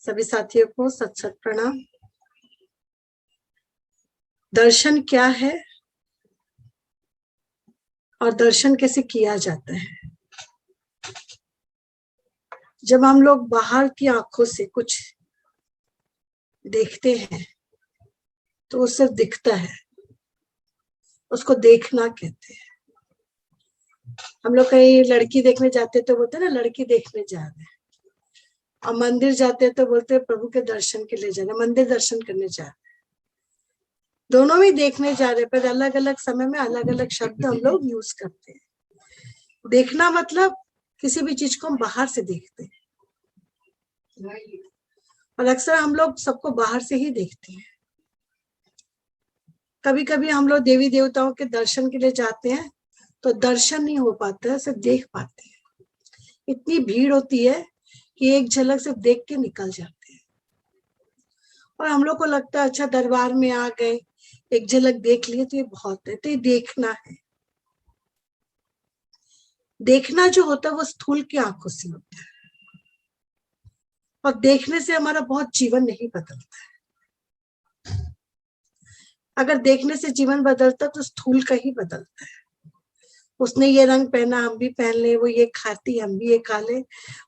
सभी साथियों को सत सत प्रणाम। दर्शन क्या है और दर्शन कैसे किया जाता है? जब हम लोग बाहर की आंखों से कुछ देखते हैं तो वो सिर्फ दिखता है, उसको देखना कहते हैं। हम लोग कहीं लड़की देखने जाते तो बोलते हैं ना, लड़की देखने जा रहे हैं। और मंदिर जाते तो बोलते हैं प्रभु के दर्शन के लिए जा रहे हैं, मंदिर दर्शन करने जा रहे हैं। दोनों में देखने जा रहे हैं, पर अलग अलग समय में अलग अलग शब्द हम लोग यूज करते हैं। देखना मतलब किसी भी चीज को हम बाहर से देखते हैं, और अक्सर हम लोग सबको बाहर से ही देखते हैं। कभी कभी हम लोग देवी देवताओं के दर्शन के लिए जाते हैं तो दर्शन नहीं हो पाता है, सिर्फ देख पाते हैं। इतनी भीड़ होती है कि एक झलक सिर्फ देख के निकल जाते हैं, और हम लोग को लगता है अच्छा दरबार में आ गए, एक झलक देख लिए तो ये बहुत है। तो ये देखना है। देखना जो होता है वो स्थूल की आंखों से होता है, और देखने से हमारा बहुत जीवन नहीं बदलता है। अगर देखने से जीवन बदलता तो स्थूल का ही बदलता है। उसने ये रंग पहना हम भी पहन ले, वो ये खाती हम भी ये खा ले,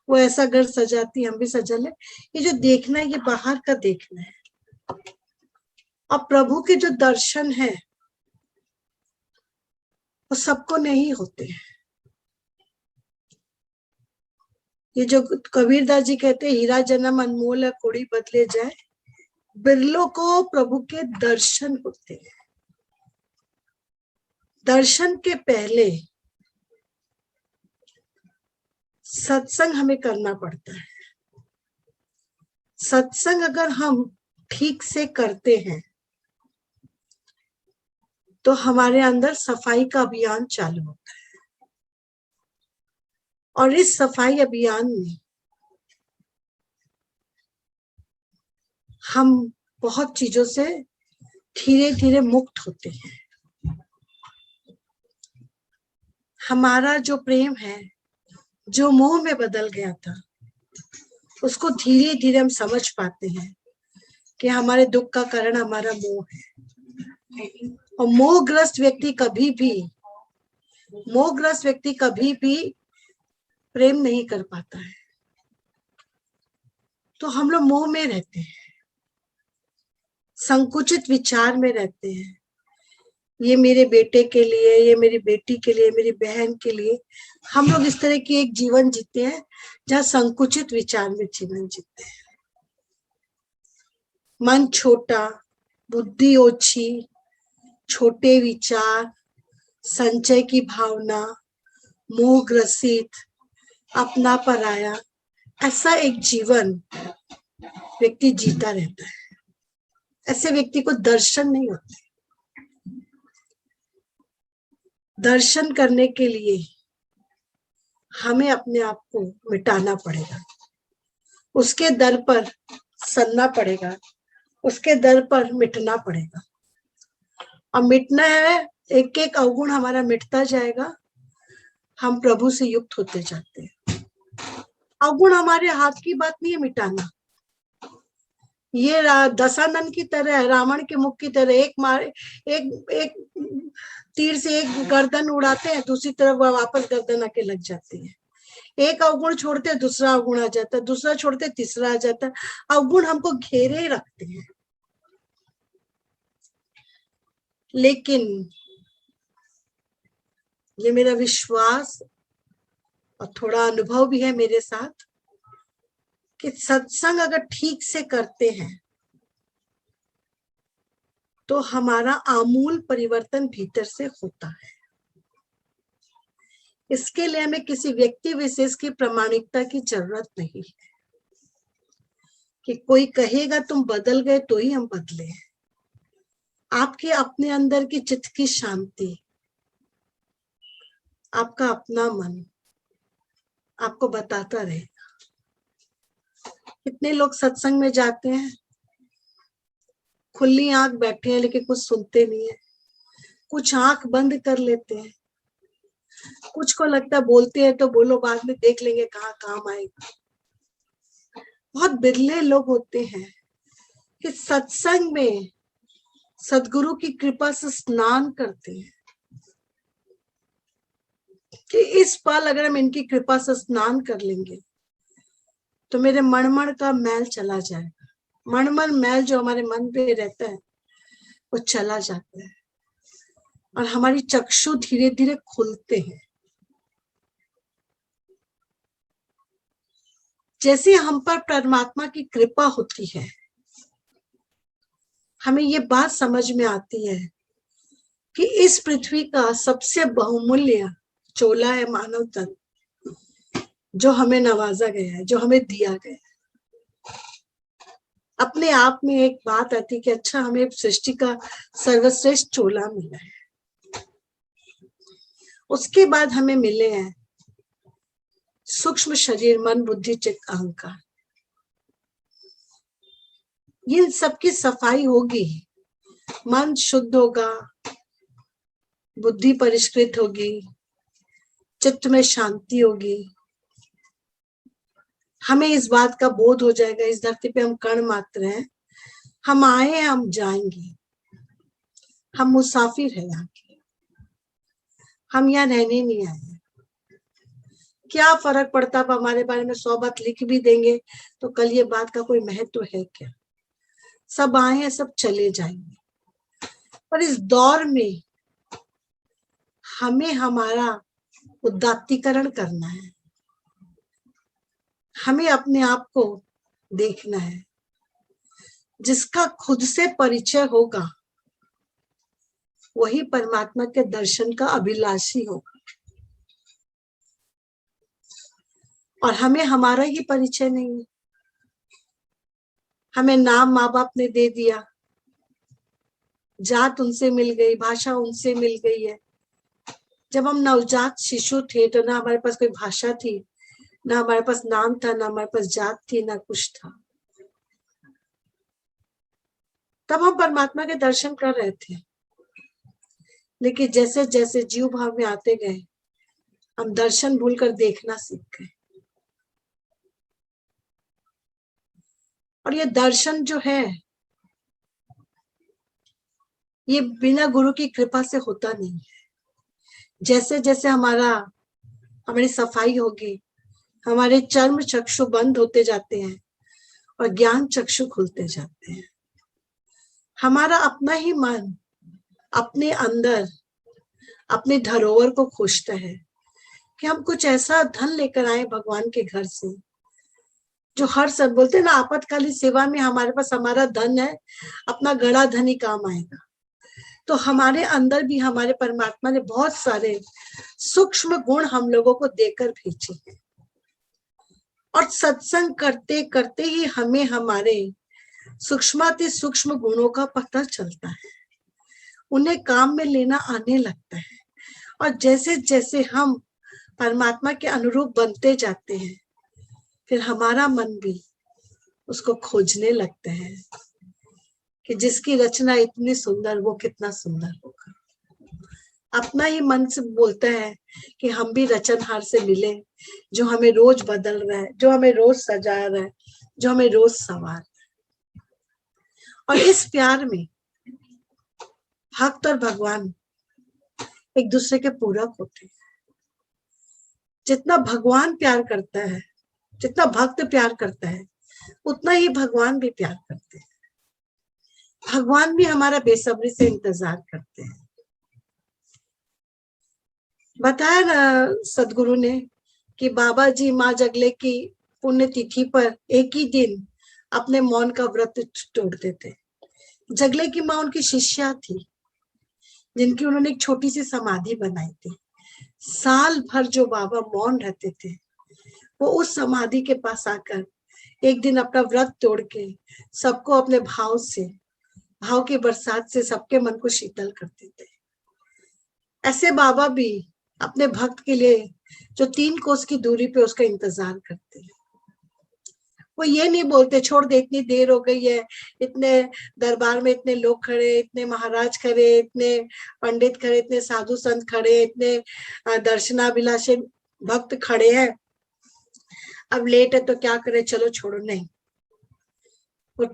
वो ऐसा घर सजाती हम भी सजा ले। ये जो देखना है ये बाहर का देखना है। और प्रभु के जो दर्शन है वो सबको नहीं होते हैं। ये जो कबीरदास जी कहते हैं, हीरा जन्म अनमोल है कोड़ी बदले जाए, बिरलों को प्रभु के दर्शन होते हैं। दर्शन के पहले सत्संग हमें करना पड़ता है। सत्संग अगर हम ठीक से करते हैं तो हमारे अंदर सफाई का अभियान चालू होता है, और इस सफाई अभियान में हम बहुत चीजों से धीरे धीरे मुक्त होते हैं। हमारा जो प्रेम है, जो मोह में बदल गया था, उसको धीरे धीरे हम समझ पाते हैं कि हमारे दुख का कारण हमारा मोह है। और मोहग्रस्त व्यक्ति कभी भी प्रेम नहीं कर पाता है। तो हम लोग मोह में रहते हैं, संकुचित विचार में रहते हैं। ये मेरे बेटे के लिए, ये मेरी बेटी के लिए, मेरी बहन के लिए हम लोग इस तरह की एक जीवन जीते हैं जहाँ संकुचित विचार में जीवन जीते हैं। मन छोटा, बुद्धि ओछी, छोटे विचार, संचय की भावना, मोह ग्रसित, अपना पराया, ऐसा एक जीवन व्यक्ति जीता रहता है। ऐसे व्यक्ति को दर्शन नहीं होते। दर्शन करने के लिए हमें अपने आप को मिटाना पड़ेगा, उसके दर पर सनना पड़ेगा, उसके दर पर मिटना पड़ेगा। और मिटना है, एक एक अवगुण हमारा मिटता जाएगा, हम प्रभु से युक्त होते जाते हैं। अवगुण हमारे हाथ की बात नहीं है मिटाना। ये दशानन की तरह है, रावण के मुख की तरह। एक तीर से एक गर्दन उड़ाते हैं, दूसरी तरफ वापस गर्दन आके लग जाती है। एक अवगुण छोड़ते दूसरा अवगुण आ जाता है, दूसरा छोड़ते तीसरा आ जाता है। अवगुण हमको घेरे रखते हैं। लेकिन ये मेरा विश्वास और थोड़ा अनुभव भी है मेरे साथ कि सत्संग अगर ठीक से करते हैं तो हमारा आमूल परिवर्तन भीतर से होता है। इसके लिए हमें किसी व्यक्ति विशेष की प्रामाणिकता की जरूरत नहीं है कि कोई कहेगा तुम बदल गए तो ही हम बदले। आपके अपने अंदर की चित्त की शांति, आपका अपना मन आपको बताता रहेगा। कितने लोग सत्संग में जाते हैं, खुली आंख बैठे हैं लेकिन कुछ सुनते नहीं है, कुछ आंख बंद कर लेते हैं कुछ को लगता है बोलते हैं तो बोलो, बाद में देख लेंगे कहाँ काम आएगा। बहुत बिरले लोग होते हैं कि सत्संग में सदगुरु की कृपा से स्नान करते हैं कि इस पल अगर हम इनकी कृपा से स्नान कर लेंगे तो मेरे मणमण का मैल चला जाएगा। मणमण मैल जो हमारे मन पे रहता है वो चला जाता है और हमारी चक्षु धीरे धीरे खुलते हैं। जैसे हम पर परमात्मा की कृपा होती है, हमें ये बात समझ में आती है कि इस पृथ्वी का सबसे बहुमूल्य चोला है मानव तन, जो हमें नवाजा गया है, जो हमें दिया गया है। अपने आप में एक बात आती कि अच्छा, हमें सृष्टि का सर्वश्रेष्ठ चोला मिला है। उसके बाद हमें मिले हैं सूक्ष्म शरीर, मन, बुद्धि, चित्त, अहंकार। इन सबकी सफाई होगी, मन शुद्ध होगा, बुद्धि परिष्कृत होगी, चित्त में शांति होगी। हमें इस बात का बोध हो जाएगा इस धरती पे हम कण मात्र हैं, हम आए हैं, हम जाएंगे, हम मुसाफिर हैं यहाँ के, हम यहाँ रहने नहीं आए। क्या फर्क पड़ता है, हमारे बारे में 100 बात लिख भी देंगे तो कल ये बात का कोई महत्व है क्या? सब आए हैं, सब चले जाएंगे। पर इस दौर में हमें हमारा उदात्तीकरण करना है, हमें अपने आप को देखना है। जिसका खुद से परिचय होगा वही परमात्मा के दर्शन का अभिलाषी होगा। और हमें हमारा ही परिचय नहीं है। हमें नाम माँ बाप ने दे दिया, जात उनसे मिल गई, भाषा उनसे मिल गई है। जब हम नवजात शिशु थे तो ना हमारे पास कोई भाषा थी, ना हमारे पास नाम था, ना हमारे पास जात थी, ना कुछ था। तब हम परमात्मा के दर्शन कर रहे थे। लेकिन जैसे जैसे जीव भाव में आते गए, हम दर्शन भूलकर देखना सीख गए। और ये दर्शन जो है, ये बिना गुरु की कृपा से होता नहीं है। जैसे जैसे हमारी सफाई होगी, हमारे चर्म चक्षु बंद होते जाते हैं और ज्ञान चक्षु खुलते जाते हैं। हमारा अपना ही मन अपने अंदर अपने धरोहर को खोजता है कि हम कुछ ऐसा धन लेकर आए भगवान के घर से, जो हर सब बोलते हैं ना, आपातकालीन सेवा में हमारे पास हमारा धन है, अपना गड़ा धन ही काम आएगा। तो हमारे अंदर भी हमारे परमात्मा ने बहुत सारे सूक्ष्म गुण हम लोगों को देकर भेजे हैं। और सत्संग करते करते ही हमें हमारे सूक्ष्माति सूक्ष्म गुणों का पता चलता है, उन्हें काम में लेना आने लगता है। और जैसे जैसे हम परमात्मा के अनुरूप बनते जाते हैं, फिर हमारा मन भी उसको खोजने लगता है कि जिसकी रचना इतनी सुंदर, वो कितना सुंदर होगा। अपना ही मन से बोलता है कि हम भी रचनहार से मिले, जो हमें रोज बदल रहा है, जो हमें रोज सजा रहा है, जो हमें रोज संवार रहा है। और इस प्यार में भक्त और भगवान एक दूसरे के पूरक होते हैं। जितना भगवान प्यार करता है, जितना भक्त प्यार करता है, उतना ही भगवान भी प्यार करते हैं। भगवान भी हमारा बेसब्री से इंतजार करते हैं। बताया ना सदगुरु ने कि बाबा जी माँ जगले की पुण्य तिथि पर एक ही दिन अपने मौन का व्रत तोड़ते थे। जगले की माँ उनकी शिष्या थी, जिनकी उन्होंने एक छोटी सी समाधि बनाई थी। साल भर जो बाबा मौन रहते थे, वो उस समाधि के पास आकर एक दिन अपना व्रत तोड़ के सबको अपने भाव की बरसात से सबके मन को शीतल करते थे। ऐसे बाबा भी अपने भक्त के लिए जो 3 कोस की दूरी पे उसका इंतजार करते हैं। वो ये नहीं बोलते छोड़ दे, इतनी देर हो गई है, इतने दरबार में इतने लोग खड़े, इतने महाराज खड़े, इतने पंडित खड़े, इतने साधु संत खड़े, इतने दर्शनाभिलाषी भक्त खड़े हैं, अब लेट है तो क्या करे, चलो छोड़ो। नहीं, वो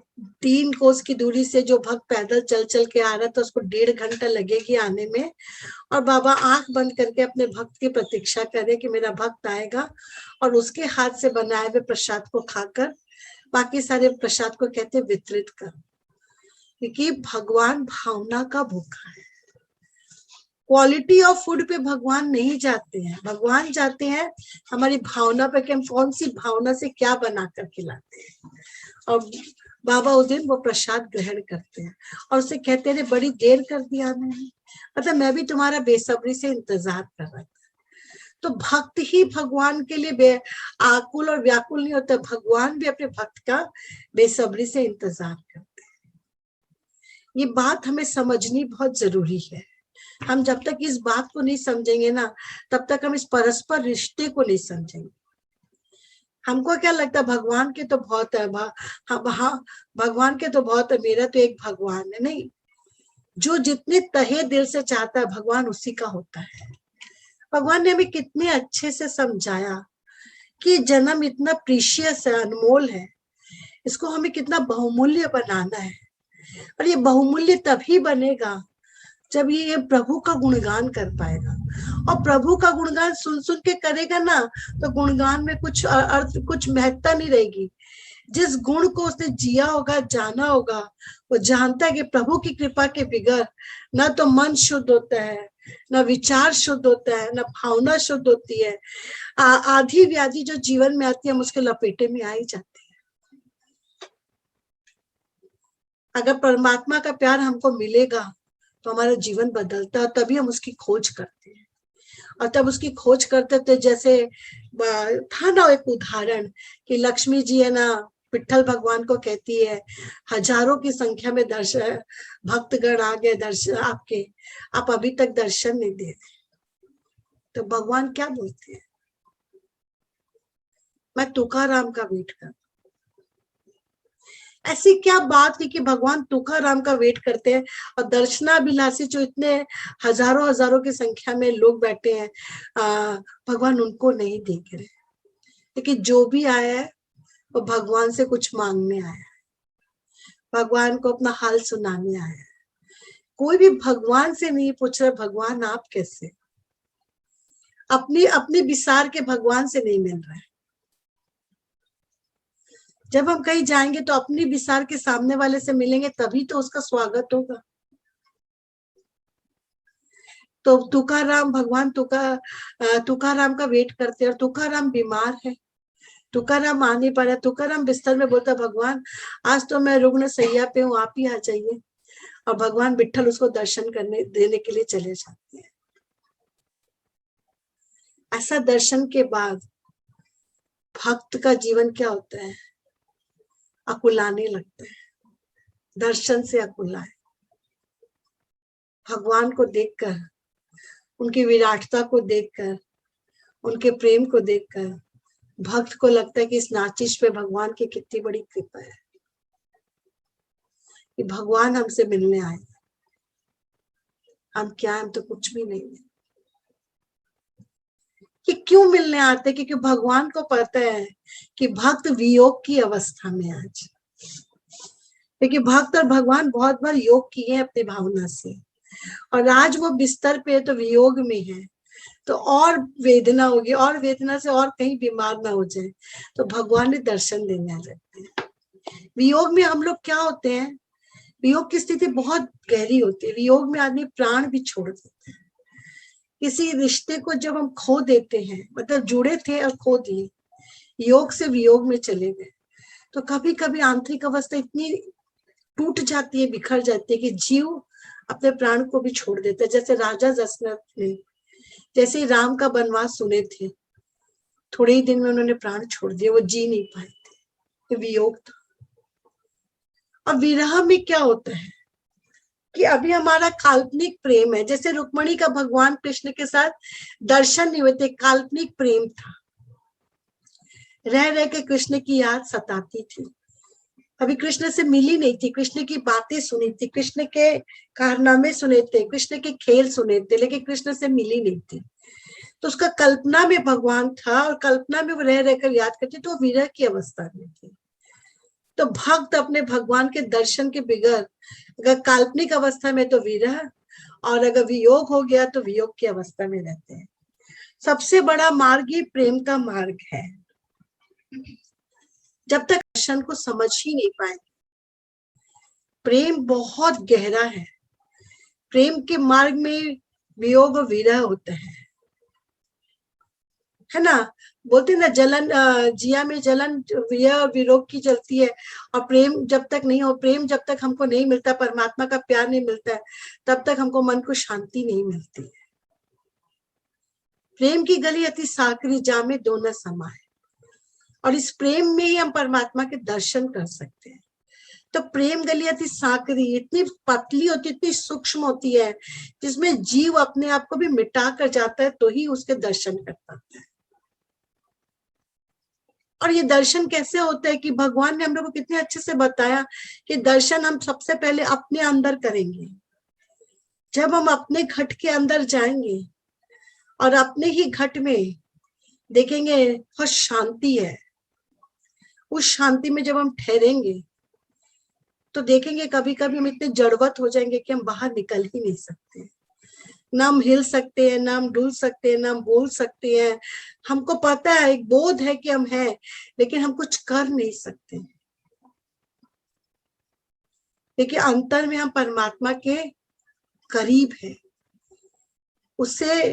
3 कोस की दूरी से जो भक्त पैदल चल चल के आ रहा था उसको 1.5 घंटा लगेगी आने में, और बाबा आंख बंद करके अपने भक्त की प्रतीक्षा करे कि मेरा भक्त आएगा और उसके हाथ से बनाए हुए प्रसाद को खाकर बाकी सारे प्रसाद को कहते वितरित कर, क्योंकि भगवान भावना का भूखा है। क्वालिटी ऑफ फूड पे भगवान नहीं जाते हैं, भगवान जाते हैं हमारी भावना पे कि हम कौन सी भावना से क्या बनाकर खिलाते हैं। और बाबा उस दिन वो प्रसाद ग्रहण करते हैं और उसे कहते हैं बड़ी देर कर दिया मैंने, मतलब मैं भी तुम्हारा बेसब्री से इंतजार कर रहा था। तो भक्त ही भगवान के लिए आकुल और व्याकुल नहीं होता, भगवान भी अपने भक्त का बेसब्री से इंतजार करते हैं। ये बात हमें समझनी बहुत जरूरी है। हम जब तक इस बात को नहीं समझेंगे ना, तब तक हम इस परस्पर रिश्ते को नहीं समझेंगे। हमको क्या लगता है भगवान के तो बहुत है, हाँ भगवान के तो बहुत है, मेरा तो एक भगवान है। नहीं, जो जितने तहे दिल से चाहता है भगवान उसी का होता है। भगवान ने हमें कितने अच्छे से समझाया कि जन्म इतना प्रीशियस है, अनमोल है, इसको हमें कितना बहुमूल्य बनाना है। और ये बहुमूल्य तभी बनेगा जब ये प्रभु का गुणगान कर पाएगा, और प्रभु का गुणगान सुन सुन के करेगा ना, तो गुणगान में कुछ अर्थ, कुछ महत्ता नहीं रहेगी। जिस गुण को उसने जिया होगा, जाना होगा, वो जानता है कि प्रभु की कृपा के बिगैर ना तो मन शुद्ध होता है, ना विचार शुद्ध होता है, ना भावना शुद्ध होती है। आधी व्याधि जो जीवन में आती है हम उसके लपेटे में आ ही जाते हैं। अगर परमात्मा का प्यार हमको मिलेगा तो हमारा जीवन बदलता है, तभी हम उसकी खोज करते हैं। और तब उसकी खोज करते थे, जैसे था ना एक उदाहरण कि लक्ष्मी जी है ना विठ्ठल भगवान को कहती है, हजारों की संख्या में दर्शन भक्तगण आ गए दर्शन आपके, आप अभी तक दर्शन नहीं दे रहे। तो भगवान क्या बोलते हैं, मैं तुकाराम का वेट कर। ऐसी क्या बात है कि भगवान तुकाराम का वेट करते हैं, और दर्शनाभिलाषी जो इतने हजारों हजारों की संख्या में लोग बैठे हैं, भगवान उनको नहीं देख रहे। लेकिन जो भी आया है वो भगवान से कुछ मांगने आया है, भगवान को अपना हाल सुनाने आया है। कोई भी भगवान से नहीं पूछ रहा भगवान आप कैसे, अपनी अपनी विसार के भगवान से नहीं मिल रहा है। जब हम कहीं जाएंगे तो अपनी विसार के सामने वाले से मिलेंगे, तभी तो उसका स्वागत होगा। तो तुकाराम, भगवान तुकाराम का वेट करते हैं, और तुकाराम बीमार है, तुकाराम आ नहीं पा रहा। तुकाराम बिस्तर में बोलता भगवान आज तो मैं रुग्ण सैया पे हूँ, आप ही आ जाइए। और भगवान विठ्ठल उसको दर्शन करने देने के लिए चले जाते हैं। ऐसा दर्शन के बाद भक्त का जीवन क्या होता है, अकुलाने लगता है, दर्शन से अकुलाए। भगवान को देखकर, उनकी विराटता को देखकर, उनके प्रेम को देखकर भक्त को लगता है कि इस नाचिश पे भगवान की कितनी बड़ी कृपा है कि भगवान हमसे मिलने आए। हम क्या, हम तो कुछ भी नहीं है। कि क्यों मिलने आते, क्योंकि भगवान को पता है कि भक्त वियोग की अवस्था में आज, क्योंकि भक्त और भगवान बहुत बार योग किए हैं अपनी भावना से, और आज वो बिस्तर पे तो वियोग में है, तो और वेदना होगी, और वेदना से और कहीं बीमार ना हो जाए, तो भगवान ने दर्शन देने आ जाते हैं। वियोग में हम लोग क्या होते हैं, वियोग की स्थिति बहुत गहरी होती है। वियोग में आदमी प्राण भी छोड़ देता है। किसी रिश्ते को जब हम खो देते हैं, मतलब जुड़े थे और खो दिए, योग से वियोग में चले गए, तो कभी कभी आंतरिक अवस्था इतनी टूट जाती है, बिखर जाती है कि जीव अपने प्राण को भी छोड़ देता है। जैसे राजा दशरथ ने जैसे ही राम का वनवास सुने थे, थोड़े ही दिन में उन्होंने प्राण छोड़ दिए, वो जी नहीं पाए थे, वियोग था। और विरह में क्या होता है कि अभी हमारा काल्पनिक प्रेम है, जैसे रुक्मणी का भगवान कृष्ण के साथ दर्शन नहीं हुए थे, काल्पनिक प्रेम था। रह रह के कृष्ण की याद सताती थी। अभी कृष्ण से मिली नहीं थी, कृष्ण की बातें सुनी थी, कृष्ण के कारनामे सुने थे, कृष्ण के खेल सुने थे, लेकिन कृष्ण से मिली नहीं थी। तो उसका कल्पना में भगवान था और कल्पना में वो रह रहकर याद करती, तो विरह की अवस्था में थी। तो भक्त अपने भगवान के दर्शन के बिगड़, अगर काल्पनिक अवस्था में तो विरह, और अगर वियोग हो गया तो वियोग की अवस्था में रहते हैं। सबसे बड़ा मार्ग ही प्रेम का मार्ग है। जब तक दर्शन को समझ ही नहीं पाए, प्रेम बहुत गहरा है, प्रेम के मार्ग में वियोग और विरह होता है ना। बोलते ना जलन, जिया में जलन विरह और वियोग की जलती है, और प्रेम जब तक नहीं हो, प्रेम जब तक हमको नहीं मिलता, परमात्मा का प्यार नहीं मिलता है, तब तक हमको मन को शांति नहीं मिलती है। प्रेम की गली अति साकरी, जामे दो न समाए, और इस प्रेम में ही हम परमात्मा के दर्शन कर सकते हैं। तो प्रेम गली अति साकरी इतनी पतली होती, इतनी सूक्ष्म होती है, जिसमें जीव अपने आप को भी मिटा कर जाता है तो ही उसके दर्शन कर पाता है। और ये दर्शन कैसे होता है कि भगवान ने हम लोग को कितने अच्छे से बताया कि दर्शन हम सबसे पहले अपने अंदर करेंगे। जब हम अपने घट के अंदर जाएंगे और अपने ही घट में देखेंगे बहुत शांति है, उस शांति में जब हम ठहरेंगे तो देखेंगे कभी कभी हम इतने जड़वत हो जाएंगे कि हम बाहर निकल ही नहीं सकते, ना हम हिल सकते हैं, ना हम डुल सकते हैं, ना हम बोल सकते हैं। हमको पता है, एक बोध है कि हम हैं, लेकिन हम कुछ कर नहीं सकते। लेकिन अंतर में हम परमात्मा के करीब है, उससे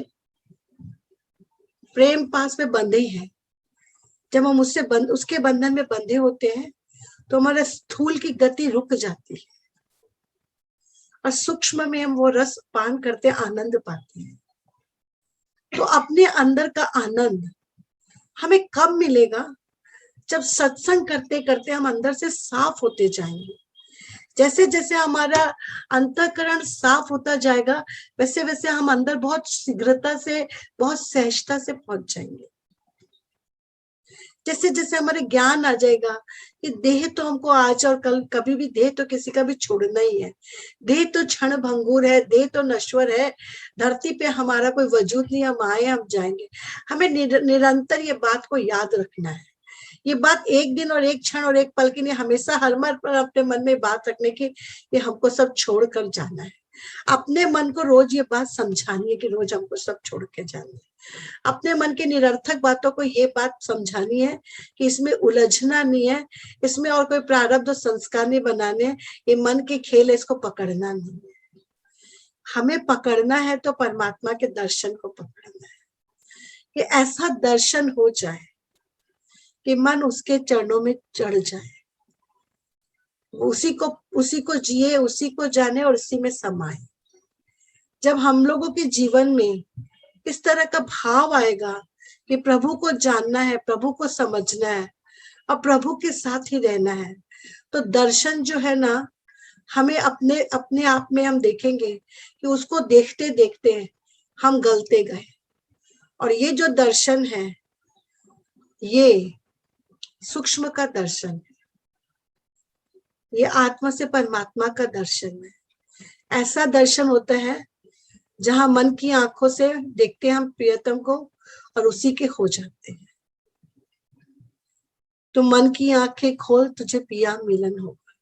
प्रेम पास में बंधे हैं। जब हम उसके बंधन में बंधे होते हैं तो हमारे स्थूल की गति रुक जाती है, और सूक्ष्म में हम वो रस पान करते आनंद पाते हैं। तो अपने अंदर का आनंद हमें कब मिलेगा? जब सत्संग करते करते हम अंदर से साफ होते जाएंगे। जैसे जैसे हमारा अंतःकरण साफ होता जाएगा, वैसे वैसे हम अंदर बहुत शीघ्रता से, बहुत सहजता से पहुंच जाएंगे। जैसे जैसे हमारे ज्ञान आ जाएगा कि देह तो हमको आज और कल, कभी भी देह तो किसी का भी छोड़ना ही है, देह तो क्षण भंगुर है, देह तो नश्वर है, धरती पे हमारा कोई वजूद नहीं, हम आए हम जाएंगे। हमें निरंतर ये बात को याद रखना है। ये बात एक दिन और एक क्षण और एक पल की नहीं, हमेशा हर मर पर अपने मन में बात रखने की, ये हमको सब छोड़ कर जाना है। अपने मन को रोज ये बात समझानी है कि रोज हमको सब छोड़ के जाना है। अपने मन के निरर्थक बातों को ये बात समझानी है कि इसमें उलझना नहीं है, इसमें और कोई प्रारब्ध संस्कार नहीं बनाने हैं, ये मन के खेल है, इसको पकड़ना नहीं है। हमें पकड़ना है तो परमात्मा के दर्शन को पकड़ना है, कि ऐसा दर्शन हो जाए कि मन उसके चरणों में चढ़ जाए, उसी को जिए, उसी को जाने और उसी में समाए। जब हम लोगों के जीवन में इस तरह का भाव आएगा कि प्रभु को जानना है, प्रभु को समझना है और प्रभु के साथ ही रहना है, तो दर्शन जो है ना, हमें अपने अपने आप में हम देखेंगे कि उसको देखते देखते हम गलते गए। और ये जो दर्शन है, ये सूक्ष्म का दर्शन है, ये आत्मा से परमात्मा का दर्शन है। ऐसा दर्शन होता है जहां मन की आंखों से देखते हैं हम प्रियतम को और उसी के हो जाते हैं। तो मन की आंखें खोल, तुझे पिया मिलन होगा।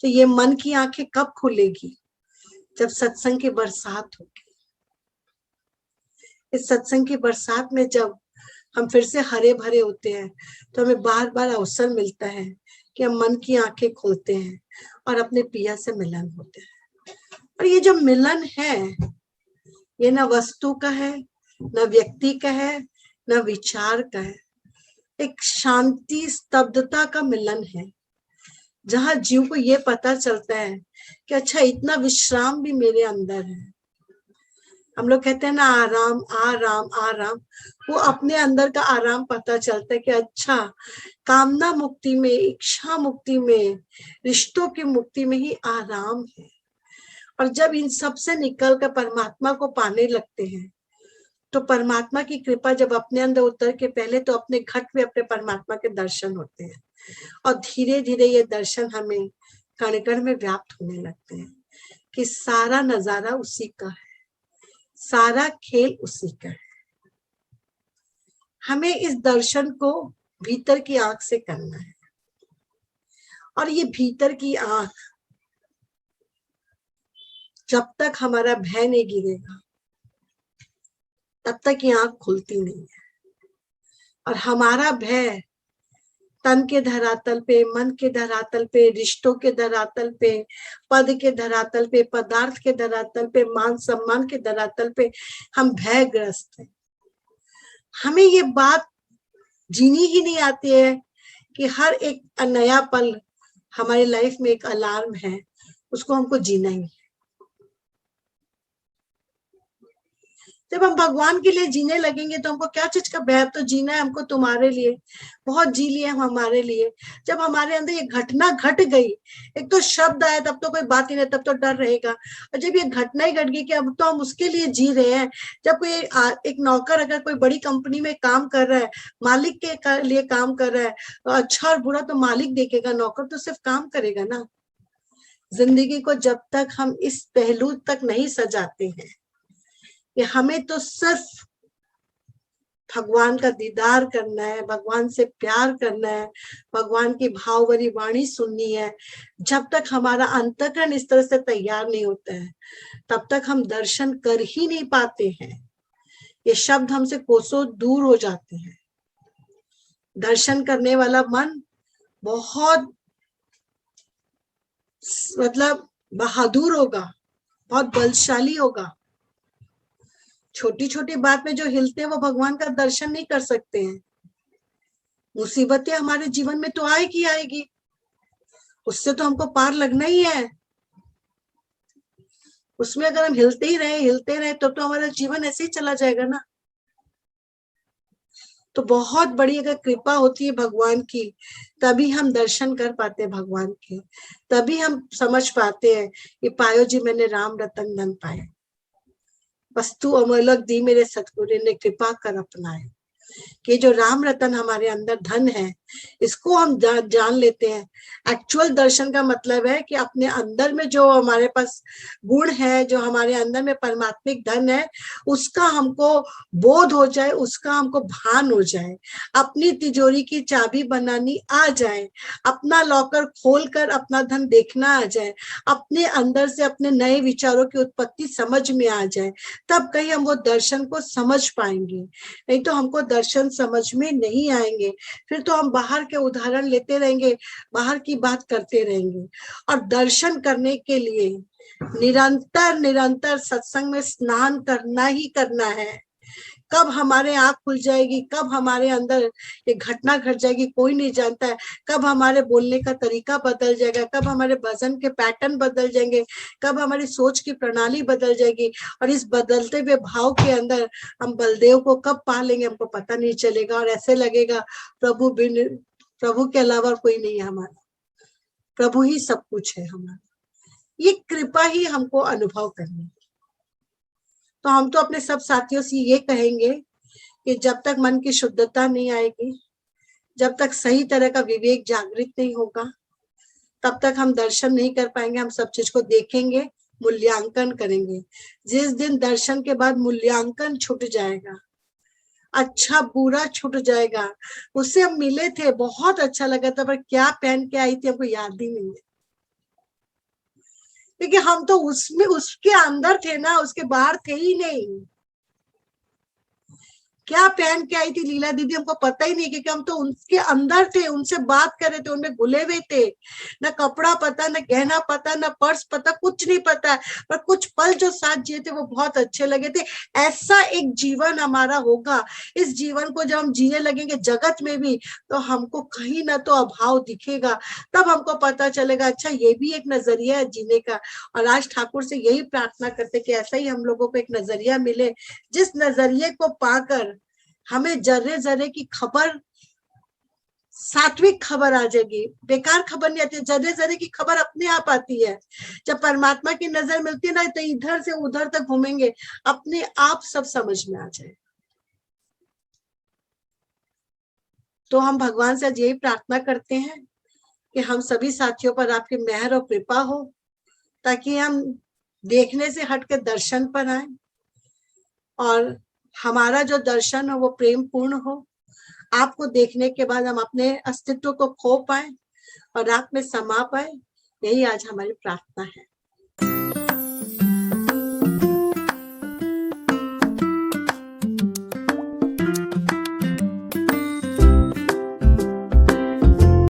तो ये मन की आंखें कब खुलेगी? जब सत्संग की बरसात होगी। इस सत्संग की बरसात में जब हम फिर से हरे भरे होते हैं तो हमें बार बार अवसर मिलता है कि हम मन की आंखें खोलते हैं और अपने पिया से मिलन होते हैं। और ये जो मिलन है, ये ना वस्तु का है, ना व्यक्ति का है, ना विचार का है, एक शांति स्तब्धता का मिलन है, जहां जीव को ये पता चलता है कि अच्छा, इतना विश्राम भी मेरे अंदर है। हम लोग कहते हैं ना, आराम आराम आराम, वो अपने अंदर का आराम पता चलता है कि अच्छा, कामना मुक्ति में, इच्छा मुक्ति में, रिश्तों की मुक्ति में ही आराम है। और जब इन सब से निकल कर परमात्मा को पाने लगते हैं तो परमात्मा की कृपा जब अपने अंदर उतर के पहले तो अपने घट में अपने परमात्मा के दर्शन होते हैं और धीरे धीरे ये दर्शन हमें कण कण में व्याप्त होने लगते हैं कि सारा नजारा उसी का है, सारा खेल उसी का है। हमें इस दर्शन को भीतर की आंख से करना है और ये भीतर की आंख जब तक हमारा भय नहीं गिरेगा तब तक ये आंख खुलती नहीं है। और हमारा भय तन के धरातल पे, मन के धरातल पे, रिश्तों के धरातल पे, पद के धरातल पे, पदार्थ के धरातल पे, मान सम्मान के धरातल पे हम भयग्रस्त हैं। हमें ये बात जीनी ही नहीं आती है कि हर एक नया पल हमारी लाइफ में एक अलार्म है, उसको हमको जीना ही है। जब हम भगवान के लिए जीने लगेंगे तो हमको क्या चीज का भय, तो जीना है हमको तुम्हारे लिए, बहुत जी लिए हम हमारे लिए। जब हमारे अंदर ये घटना घट गई, एक तो शब्द आया तब तो कोई बात ही नहीं, तब तो डर रहेगा। और जब ये घटना ही घट गई कि अब तो हम उसके लिए जी रहे हैं। जब कोई एक नौकर अगर कोई बड़ी कंपनी में काम कर रहा है, मालिक के लिए काम कर रहा है, तो अच्छा और बुरा तो मालिक देखेगा, नौकर तो सिर्फ काम करेगा ना। जिंदगी को जब तक हम इस पहलू तक नहीं सजाते हैं कि हमें तो सिर्फ भगवान का दीदार करना है, भगवान से प्यार करना है, भगवान की भाव भरी वाणी सुननी है, जब तक हमारा अंतःकरण इस तरह से तैयार नहीं होता है तब तक हम दर्शन कर ही नहीं पाते हैं। ये शब्द हमसे कोसों दूर हो जाते हैं। दर्शन करने वाला मन बहुत मतलब बहादुर होगा, बहुत बलशाली होगा। छोटी छोटी बात में जो हिलते हैं वो भगवान का दर्शन नहीं कर सकते हैं। मुसीबतें हमारे जीवन में तो आएगी आएगी, उससे तो हमको पार लगना ही है। उसमें अगर हम हिलते रहे तो हमारा जीवन ऐसे ही चला जाएगा ना। तो बहुत बड़ी अगर कृपा होती है भगवान की, तभी हम दर्शन कर पाते हैं भगवान के, तभी हम समझ पाते हैं कि पायो जी मैंने राम रतन धन पाए, वस्तु अमोलक दी मेरे सतगुरु ने कृपा कर अपनाए। कि जो राम रतन हमारे अंदर धन है, इसको हम जान लेते हैं। एक्चुअल दर्शन का मतलब है कि अपने अंदर में जो हमारे पास गुण है, जो हमारे अंदर में परमात्मिक धन है, उसका हमको बोध हो जाए, उसका हमको भान हो जाए, अपनी तिजोरी की चाबी बनानी आ जाए, अपना लॉकर खोलकर अपना धन देखना आ जाए, अपने अंदर से अपने नए विचारों की उत्पत्ति समझ में आ जाए, तब कहीं हम वो दर्शन को समझ पाएंगे। नहीं तो हमको दर्शन समझ में नहीं आएंगे, फिर तो हम बाहर के उदाहरण लेते रहेंगे, बाहर की बात करते रहेंगे। और दर्शन करने के लिए निरंतर निरंतर सत्संग में स्नान करना ही करना है। कब हमारे आंख खुल जाएगी, कब हमारे अंदर ये घटना घट जाएगी, कोई नहीं जानता है। कब हमारे बोलने का तरीका बदल जाएगा, कब हमारे भजन के पैटर्न बदल जाएंगे, कब हमारी सोच की प्रणाली बदल जाएगी, और इस बदलते हुए भाव के अंदर हम बलदेव को कब पा लेंगे हमको पता नहीं चलेगा। और ऐसे लगेगा प्रभु के अलावा कोई नहीं है हमारा, प्रभु ही सब कुछ है हमारा। ये कृपा ही हमको अनुभव करनी है। तो हम तो अपने सब साथियों से ये कहेंगे कि जब तक मन की शुद्धता नहीं आएगी, जब तक सही तरह का विवेक जागृत नहीं होगा, तब तक हम दर्शन नहीं कर पाएंगे। हम सब चीज को देखेंगे, मूल्यांकन करेंगे। जिस दिन दर्शन के बाद मूल्यांकन छूट जाएगा, अच्छा बुरा छूट जाएगा, उससे हम मिले थे, बहुत अच्छा लगा था, पर क्या पहन के आई थी हमको याद ही नहीं है, क्योंकि हम तो उसमें उसके अंदर थे ना, उसके बाहर थे ही नहीं। क्या पहन के आई थी लीला दीदी हमको पता ही नहीं, क्योंकि हम तो उनके अंदर थे, उनसे बात कर रहे थे, उनमें घुले हुए थे। ना कपड़ा पता, ना गहना पता, ना पर्स पता, कुछ नहीं पता, पर कुछ पल जो साथ जिए थे वो बहुत अच्छे लगे थे। ऐसा एक जीवन हमारा होगा। इस जीवन को जब हम जीने लगेंगे जगत में भी, तो हमको कहीं ना तो अभाव दिखेगा, तब हमको पता चलेगा अच्छा ये भी एक नजरिया है जीने का। और आज ठाकुर से यही प्रार्थना करते कि ऐसा ही हम लोगों को एक नजरिया मिले, जिस नजरिए को पाकर हमें जर्रे जर्रे की खबर, सात्विक खबर आ जाएगी, बेकार खबर नहीं आती। जर्रे जर्रे की खबर अपने आप आती है। जब परमात्मा की नजर मिलती है ना, तो इधर से उधर तक घूमेंगे, अपने आप सब समझ में आ जाए। तो हम भगवान से आज यही प्रार्थना करते हैं कि हम सभी साथियों पर आपकी मेहर और कृपा हो, ताकि हम देखने से हट के दर्शन पर आए और हमारा जो दर्शन हो वो प्रेम पूर्ण हो। आपको देखने के बाद हम अपने अस्तित्व को खो पाए और आप में समा पाए, यही आज हमारी प्रार्थना है।